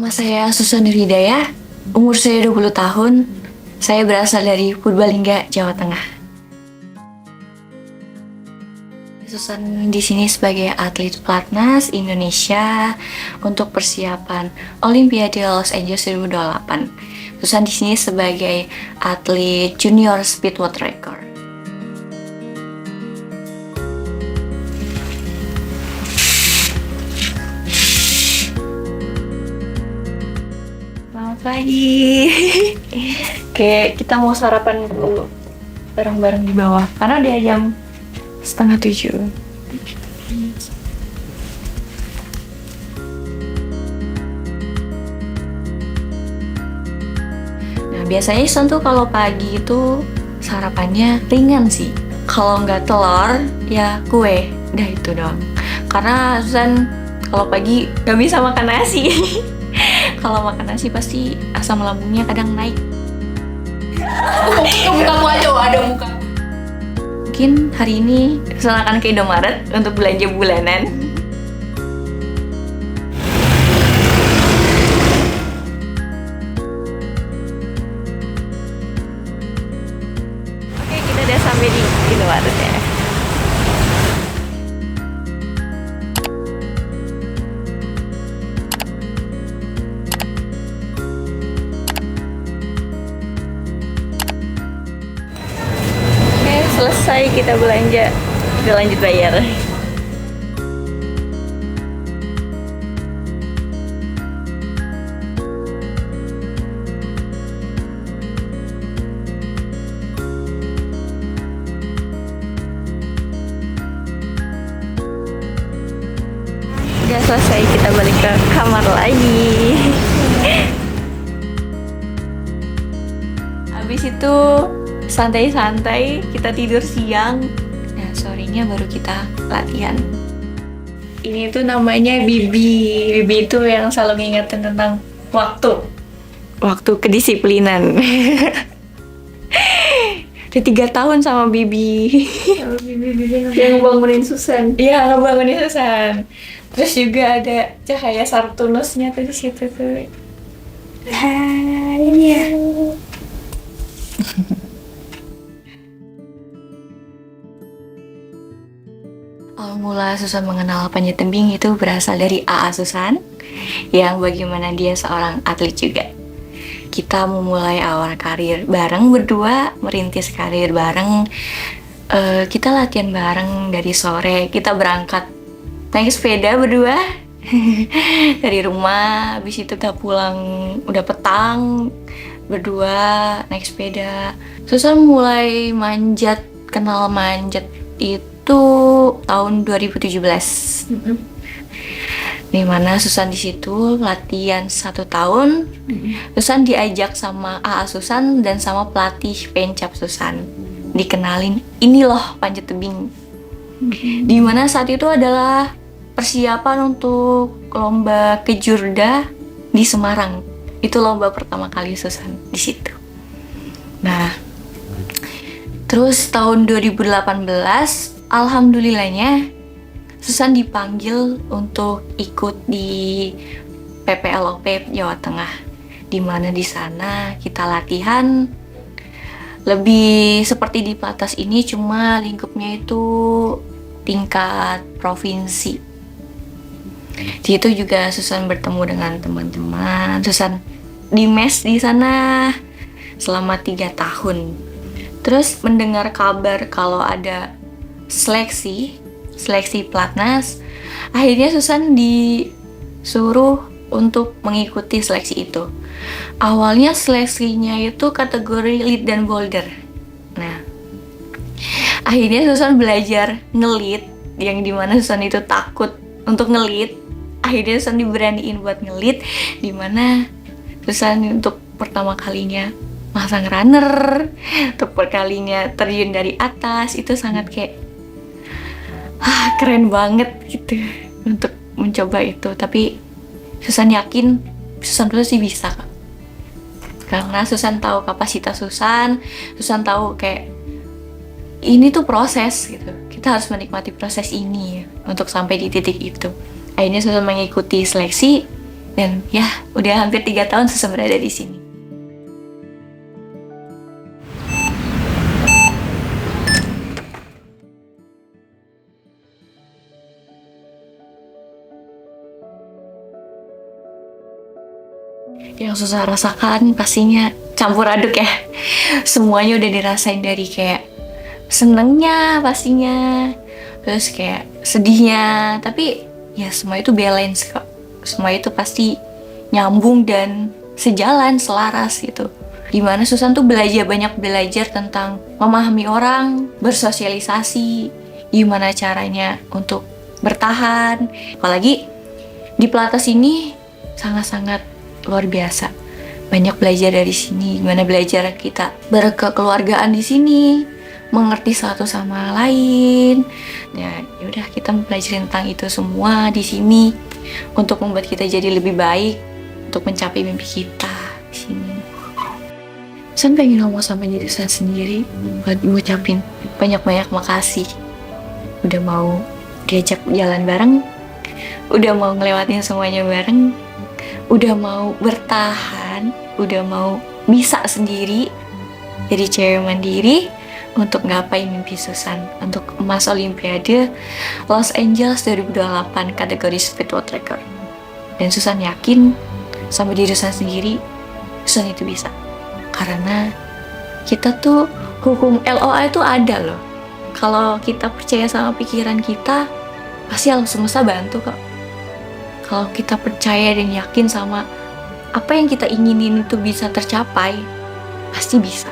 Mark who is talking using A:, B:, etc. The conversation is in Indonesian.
A: Nama saya Susan Hidayah, umur saya 20 tahun. Saya berasal dari Purbalingga, Jawa Tengah. Susan di sini sebagai atlet pelatnas Indonesia untuk persiapan Olimpiade Los Angeles 2028. Susan di sini sebagai atlet junior speed world record. Selamat pagi. Oke, kita mau sarapan dulu bareng-bareng di bawah karena udah jam 6:30. Nah, biasanya Susan tuh kalau pagi itu sarapannya ringan sih. Kalau nggak telur, ya kue. Udah itu dong. Karena Susan kalau pagi nggak bisa makan nasi. Kalau makan nasi pasti asam lambungnya kadang naik.
B: Kamu aja ada muka.
A: Mungkin hari ini Susan akan ke Indomaret untuk belanja bulanan. Oke, kita udah sampai di Indomaret ya. Selesai kita belanja, udah lanjut bayar. Udah selesai, kita balik ke kamar lagi. Habis itu santai-santai, kita tidur siang. Nah, sorenya baru kita latihan. Ini tuh namanya Bibi. Bibi itu yang selalu ngingetin tentang waktu. Waktu kedisiplinan. Udah 3 tahun sama Bibi.
B: Yang ngebangunin Susan.
A: Iya, ngebangunin Susan. Terus juga ada cahaya Saturnusnya tuh di situ tuh. Hai. Awal mula Susan mengenal panjat tebing itu berasal dari AA Susan, yang bagaimana dia seorang atlet juga. Kita memulai awal karir bareng berdua, merintis karir bareng. Kita latihan bareng dari sore, kita berangkat naik sepeda berdua dari rumah. Habis itu kita pulang udah petang, berdua naik sepeda. Susan mulai manjat, kenal manjat itu tahun 2017. Dimana Susan di situ latihan 1 tahun. Susan diajak sama AA Susan dan sama pelatih pencap Susan. Dikenalin, ini loh panjat tebing. Dimana saat itu adalah persiapan untuk lomba kejurda di Semarang. Itu lomba pertama kali Susan di situ. Nah, terus tahun 2018, alhamdulillahnya Susan dipanggil untuk ikut di PPLOP Jawa Tengah, di mana di sana kita latihan lebih seperti di pelatnas ini, cuma lingkupnya itu tingkat provinsi. Di itu juga Susan bertemu dengan teman-teman. Susan di mes di sana selama 3 tahun. Terus mendengar kabar kalau ada seleksi pelatnas, akhirnya Susan disuruh untuk mengikuti seleksi itu. Awalnya seleksinya itu kategori lead dan boulder. Nah, akhirnya Susan belajar nge-lead, yang dimana Susan itu takut untuk nge-lead. Akhirnya Susan diberaniin buat nge-lead, dimana Susan untuk pertama kalinya masang runner, untuk perkalinya terjun dari atas. Itu sangat kayak keren banget gitu untuk mencoba itu. Tapi Susan yakin Susan pasti bisa, Kak. Karena Susan tahu kapasitas Susan tahu kayak ini tuh proses gitu. Kita harus menikmati proses ini ya, untuk sampai di titik itu. Akhirnya Susan mengikuti seleksi Dan ya, udah hampir 3 tahun Susan berada di sini. Yang Susan rasakan pastinya campur aduk ya. Semuanya udah dirasain, dari kayak senengnya pastinya, terus kayak sedihnya, tapi ya semua itu balance kok. Semua itu pasti nyambung dan sejalan, selaras gitu. Dimana Susan tuh banyak belajar tentang memahami orang, bersosialisasi, gimana caranya untuk bertahan. Apalagi di Pilates ini sangat-sangat luar biasa. Banyak belajar dari sini, gimana belajar kita berkekeluargaan di sini, mengerti satu sama lain. Ya, yaudah kita mempelajari tentang itu semua di sini untuk membuat kita jadi lebih baik, untuk mencapai mimpi kita di sini. Saya pengen ngomong sama diri saya sendiri buat ngucapin banyak-banyak makasih. Udah mau diajak jalan bareng, udah mau ngelewatin semuanya bareng, udah mau bertahan, udah mau bisa sendiri jadi cewek mandiri untuk ngapain mimpi Susan untuk emas Olimpiade Los Angeles 2028 kategori speed world record. Dan Susan yakin sama diri Susan sendiri, Susan itu bisa. Karena kita tuh hukum LOA itu ada loh. Kalau kita percaya sama pikiran kita, pasti alam semesta bantu kok. Kalau kita percaya dan yakin sama apa yang kita inginin itu bisa tercapai, pasti bisa.